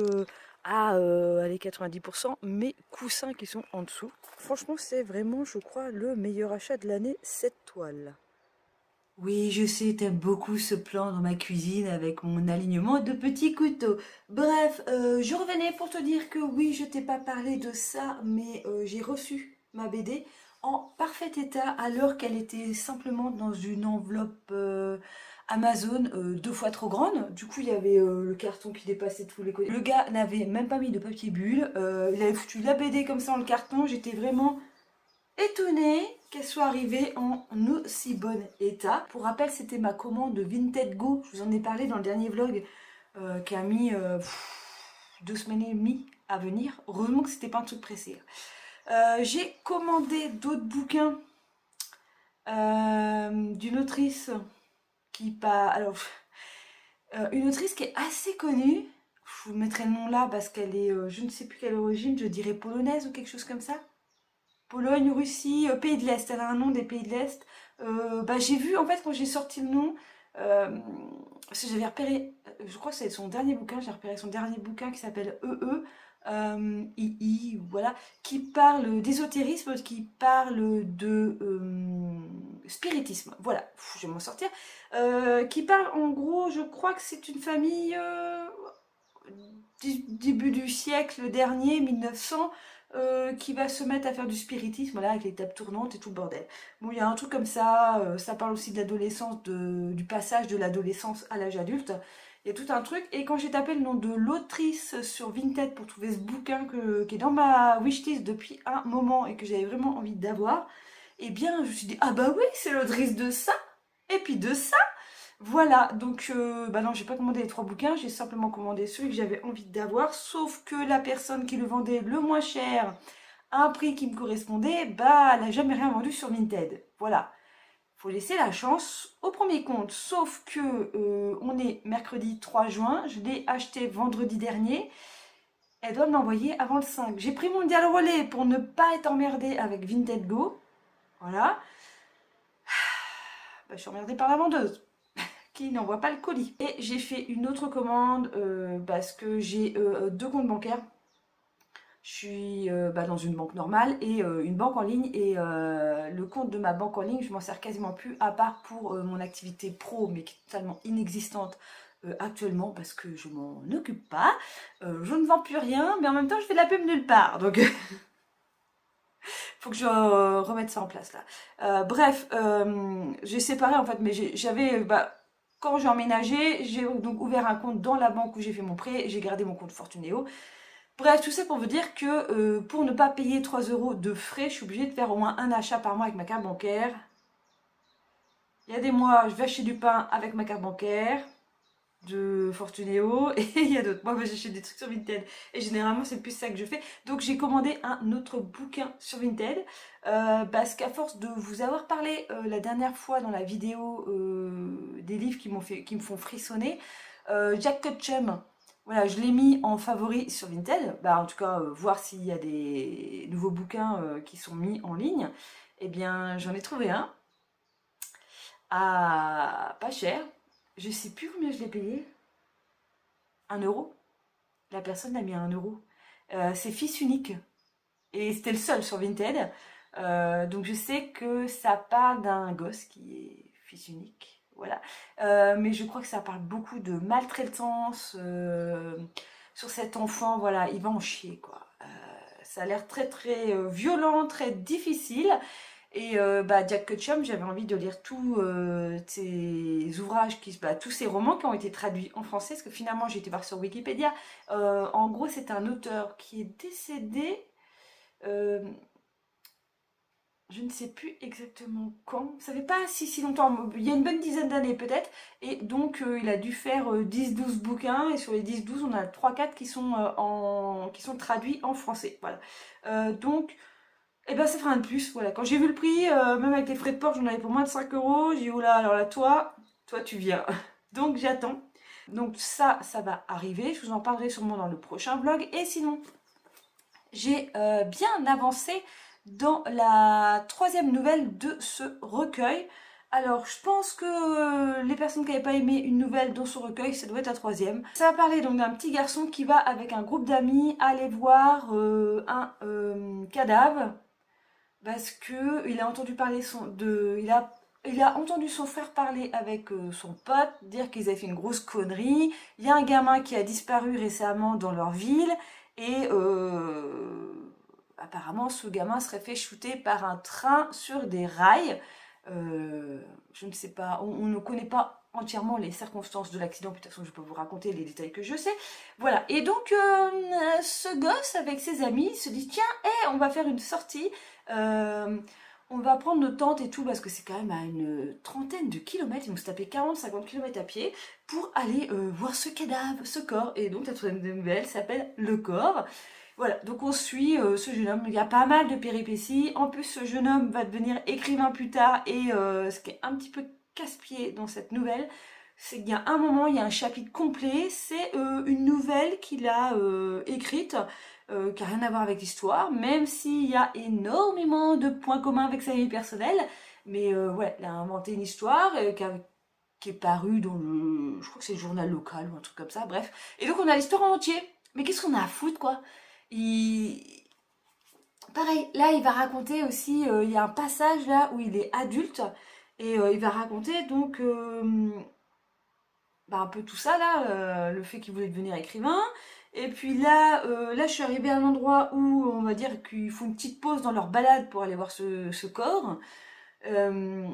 à allez, 90% mes coussins qui sont en dessous. Franchement, c'est vraiment, je crois, le meilleur achat de l'année, cette toile. Oui, je sais, t'aimes beaucoup ce plan dans ma cuisine avec mon alignement de petits couteaux. Bref, je revenais pour te dire que oui, je t'ai pas parlé de ça, mais j'ai reçu ma BD en parfait état alors qu'elle était simplement dans une enveloppe Amazon 2 fois trop grande. Du coup, il y avait le carton qui dépassait de tous les côtés. Le gars n'avait même pas mis de papier bulle. Il avait foutu la BD comme ça dans le carton. J'étais vraiment étonnée. qu'elle soit arrivée en aussi bon état. Pour rappel, c'était ma commande de Vinted Go. Je vous en ai parlé dans le dernier vlog qui a mis 2 semaines et demie à venir. Heureusement que c'était pas un truc pressé. J'ai commandé d'autres bouquins d'une autrice qui alors une autrice qui est assez connue. Je vous mettrai le nom là parce qu'elle est, je ne sais plus quelle origine, je dirais polonaise ou quelque chose comme ça. Pologne, Russie, pays de l'Est, elle a un nom des pays de l'Est. J'ai vu en fait quand j'ai sorti le nom, parce que j'avais repéré, je crois que c'est son dernier bouquin, j'ai repéré son dernier bouquin qui s'appelle voilà, qui parle d'ésotérisme, qui parle de spiritisme, voilà, je vais m'en sortir, qui parle en gros, je crois que c'est une famille début du siècle dernier, 1900, qui va se mettre à faire du spiritisme, là, avec les tables tournantes et tout le bordel. Bon, il y a un truc comme ça parle aussi de l'adolescence, du passage de l'adolescence à l'âge adulte. Il y a tout un truc, et quand j'ai tapé le nom de l'autrice sur Vinted pour trouver ce bouquin qui est dans ma wishlist depuis un moment et que j'avais vraiment envie d'avoir, eh bien, je me suis dit, ah bah oui, c'est l'autrice de ça, et puis de ça. Voilà, donc non, j'ai pas commandé les 3 bouquins, j'ai simplement commandé celui que j'avais envie d'avoir, sauf que la personne qui le vendait le moins cher, à un prix qui me correspondait, elle n'a jamais rien vendu sur Vinted. Voilà, faut laisser la chance au premier compte, sauf que on est mercredi 3 juin, je l'ai acheté vendredi dernier, elle doit me l'envoyer avant le 5. J'ai pris mon dial relais pour ne pas être emmerdée avec Vinted Go, voilà. Je suis emmerdée par la vendeuse qui n'envoie pas le colis. Et j'ai fait une autre commande parce que j'ai 2 comptes bancaires. Je suis dans une banque normale et une banque en ligne. Et le compte de ma banque en ligne, je m'en sers quasiment plus, à part pour mon activité pro, mais qui est totalement inexistante actuellement parce que je m'en occupe pas. Je ne vends plus rien, mais en même temps, je fais de la pub nulle part. Donc... faut que je remette ça en place là. Bref, j'ai séparé en fait, mais j'avais... quand j'ai emménagé, j'ai donc ouvert un compte dans la banque où j'ai fait mon prêt, j'ai gardé mon compte Fortunéo. Bref, tout ça pour vous dire que pour ne pas payer 3 € de frais, je suis obligée de faire au moins un achat par mois avec ma carte bancaire. Il y a des mois, je vais acheter du pain avec ma carte bancaire de Fortunéo, et il y a d'autres mois, j'achète des trucs sur Vinted. Et généralement, c'est plus ça que je fais. Donc, j'ai commandé un autre bouquin sur Vinted, parce qu'à force de vous avoir parlé la dernière fois dans la vidéo des livres qui me font frissonner, Jack Ketchum, voilà, je l'ai mis en favori sur Vinted. En tout cas, voir s'il y a des nouveaux bouquins qui sont mis en ligne. Eh bien, j'en ai trouvé un à pas cher. Je sais plus combien je l'ai payé. 1 €. La personne a mis 1 €. C'est fils unique. Et c'était le seul sur Vinted. Donc je sais que ça parle d'un gosse qui est fils unique. Voilà. Mais je crois que ça parle beaucoup de maltraitance sur cet enfant. Voilà, il va en chier, quoi. Ça a l'air très très violent, très difficile. Et Jack Ketchum, j'avais envie de lire tous ses ouvrages, tous ses romans qui ont été traduits en français, parce que finalement j'ai été voir sur Wikipédia. En gros, c'est un auteur qui est décédé, je ne sais plus exactement quand, ça fait pas si longtemps, il y a une bonne dizaine d'années peut-être, et donc il a dû faire 10-12 bouquins, et sur les 10-12, on a 3-4 qui sont traduits en français. Voilà. Donc... Et ça fera un de plus, voilà. Quand j'ai vu le prix, même avec les frais de port, j'en avais pour moins de 5 €. J'ai dit, oula, alors là, toi tu viens. Donc j'attends. Donc ça va arriver. Je vous en parlerai sûrement dans le prochain vlog. Et sinon, j'ai bien avancé dans la 3e nouvelle de ce recueil. Alors, je pense que les personnes qui n'avaient pas aimé une nouvelle dans ce recueil, ça doit être la 3e. Ça va parler donc d'un petit garçon qui va, avec un groupe d'amis, aller voir un cadavre. Parce que il a entendu parler il a entendu son frère parler avec son pote, dire qu'ils avaient fait une grosse connerie. Il y a un gamin qui a disparu récemment dans leur ville et apparemment ce gamin serait fait shooter par un train sur des rails. Je ne sais pas, on ne connaît pas entièrement les circonstances de l'accident, de toute façon je peux vous raconter les détails que je sais. Voilà, et donc ce gosse avec ses amis se dit tiens, on va faire une sortie, on va prendre nos tentes et tout parce que c'est quand même à une trentaine de kilomètres, donc se taper 40-50 kilomètres à pied pour aller voir ce cadavre, ce corps. Et donc la troisième nouvelle s'appelle Le Corps. Voilà, donc on suit ce jeune homme, il y a pas mal de péripéties. En plus, ce jeune homme va devenir écrivain plus tard et ce qui est un petit peu casse-pied dans cette nouvelle, c'est qu'il y a un moment, il y a un chapitre complet, c'est une nouvelle qu'il a écrite qui n'a rien à voir avec l'histoire, même s'il y a énormément de points communs avec sa vie personnelle. Mais ouais, il a inventé une histoire qui est parue dans le, je crois que c'est le journal local ou un truc comme ça, bref. Et donc on a l'histoire en entier. Mais qu'est-ce qu'on a à foutre, quoi? il... Pareil, là il va raconter aussi, il y a un passage là où il est adulte, et il va raconter donc bah, un peu tout ça là, le fait qu'il voulait devenir écrivain. Et puis là, là je suis arrivée à un endroit où on va dire qu'ils font une petite pause dans leur balade pour aller voir ce corps. Euh,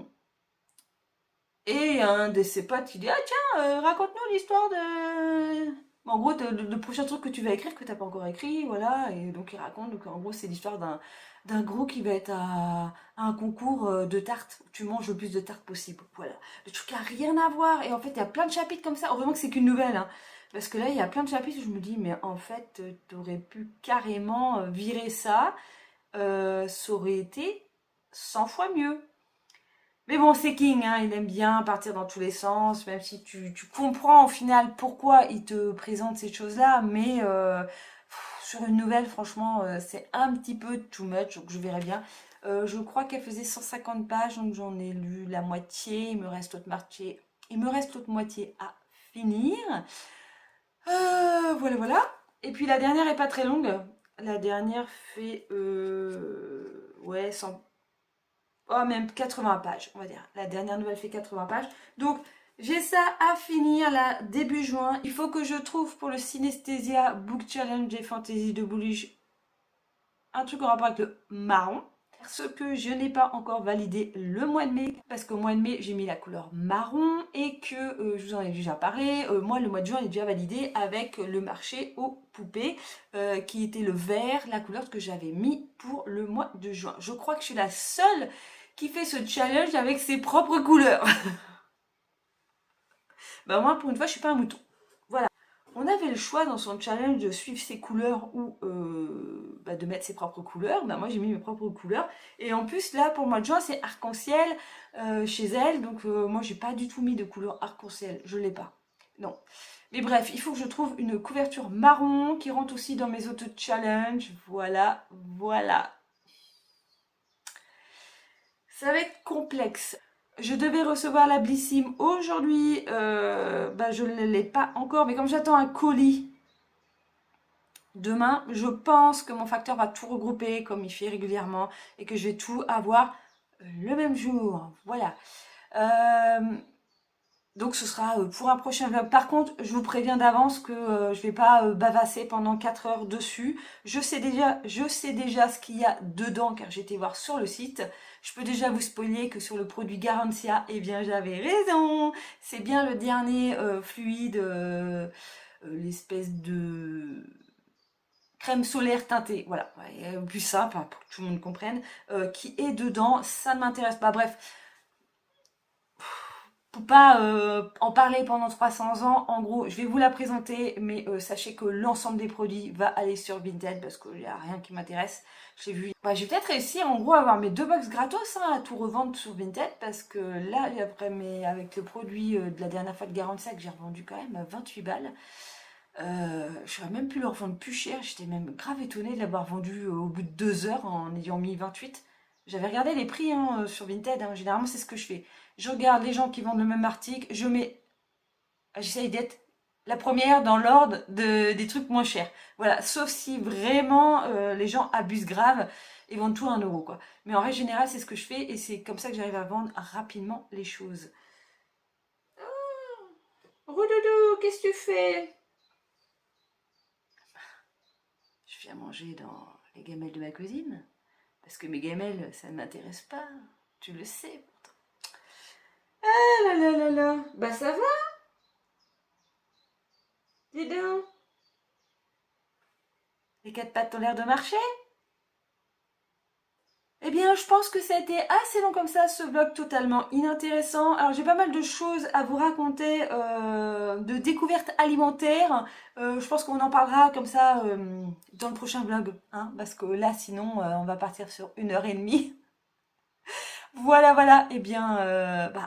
et un de ses potes qui dit: ah tiens, raconte-nous l'histoire de... En gros, le prochain truc que tu vas écrire que t'as pas encore écrit, voilà. Et donc il raconte, donc en gros c'est l'histoire d'un gros qui va être à un concours de tartes, où tu manges le plus de tartes possible, voilà. Le truc a rien à voir, et en fait il y a plein de chapitres comme ça, heureusement que c'est qu'une nouvelle, hein. Parce que là il y a plein de chapitres où je me dis, mais en fait t'aurais pu carrément virer ça, ça aurait été 100 fois mieux. Mais bon, c'est King, hein, il aime bien partir dans tous les sens, même si tu comprends au final pourquoi il te présente ces choses-là, mais sur une nouvelle, franchement, c'est un petit peu too much, donc je verrai bien. Je crois qu'elle faisait 150 pages, donc j'en ai lu la moitié, il me reste l'autre moitié à finir. Voilà, voilà. Et puis la dernière est pas très longue. La dernière fait, ouais, 100, oh, même 80 pages, on va dire. La dernière nouvelle fait 80 pages. Donc, j'ai ça à finir là, début juin. Il faut que je trouve pour le Synesthésia Book Challenge et Fantasy de Boulige un truc en rapport avec le marron. Ce que je n'ai pas encore validé le mois de mai, parce qu'au mois de mai, j'ai mis la couleur marron et que, je vous en ai déjà parlé, moi, le mois de juin est déjà validé avec le marché aux poupées, qui était le vert, la couleur que j'avais mis pour le mois de juin. Je crois que je suis la seule qui fait ce challenge avec ses propres couleurs. Bah moi, pour une fois, je suis pas un mouton. Voilà. On avait le choix dans son challenge de suivre ses couleurs ou bah, de mettre ses propres couleurs. Bah moi, j'ai mis mes propres couleurs. Et en plus, là, pour le mois de juin, c'est arc-en-ciel chez elle. Donc, moi, j'ai pas du tout mis de couleur arc-en-ciel. Je l'ai pas. Non. Mais bref, il faut que je trouve une couverture marron qui rentre aussi dans mes autres challenges. Voilà, voilà. Ça va être complexe. Je devais recevoir la Blissim aujourd'hui, bah, je ne l'ai pas encore, mais comme j'attends un colis demain, je pense que mon facteur va tout regrouper comme il fait régulièrement et que je vais tout avoir le même jour. Voilà. Euh, donc ce sera pour un prochain vlog. Par contre, je vous préviens d'avance que je vais pas bavasser pendant 4 heures dessus. Je sais déjà ce qu'il y a dedans car j'ai été voir sur le site. Je peux déjà vous spoiler que sur le produit Garantia, eh bien j'avais raison. C'est bien le dernier fluide, l'espèce de crème solaire teintée, voilà, plus simple hein, pour que tout le monde comprenne, qui est dedans. Ça ne m'intéresse pas. Bref, pour pas en parler pendant 300 ans, en gros, je vais vous la présenter, mais sachez que l'ensemble des produits va aller sur Vinted parce qu'il n'y a rien qui m'intéresse. J'ai vu. Bah, j'ai peut-être réussi en gros à avoir mes 2 box gratos hein, à tout revendre sur Vinted parce que là, après, avec le produit de la dernière fois de garantie que j'ai revendu quand même à 28 balles, je n'aurais même pu le revendre plus cher. J'étais même grave étonnée de l'avoir vendu au bout de 2 heures en ayant mis 28. J'avais regardé les prix hein, sur Vinted. Hein. Généralement, c'est ce que je fais. Je regarde les gens qui vendent le même article. J'essaye d'être la première dans l'ordre des trucs moins chers. Voilà. Sauf si vraiment les gens abusent grave et vendent tout à 1 euro, quoi. Mais en règle générale, c'est ce que je fais et c'est comme ça que j'arrive à vendre rapidement les choses. Roudoudou, qu'est-ce que tu fais? Je viens manger dans les gamelles de ma cousine. Parce que mes gamelles, ça ne m'intéresse pas. Tu le sais pourtant. Ah là là là là. Bah ça va. Dis donc. Les 4 pattes ont l'air de marcher. Eh bien, je pense que ça a été assez long comme ça, ce vlog totalement inintéressant. Alors, j'ai pas mal de choses à vous raconter, de découvertes alimentaires. Je pense qu'on en parlera comme ça dans le prochain vlog, hein, parce que là, sinon, on va partir sur 1 h 30. Voilà, voilà. Eh bien,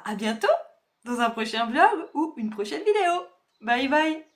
à bientôt dans un prochain vlog ou une prochaine vidéo. Bye bye.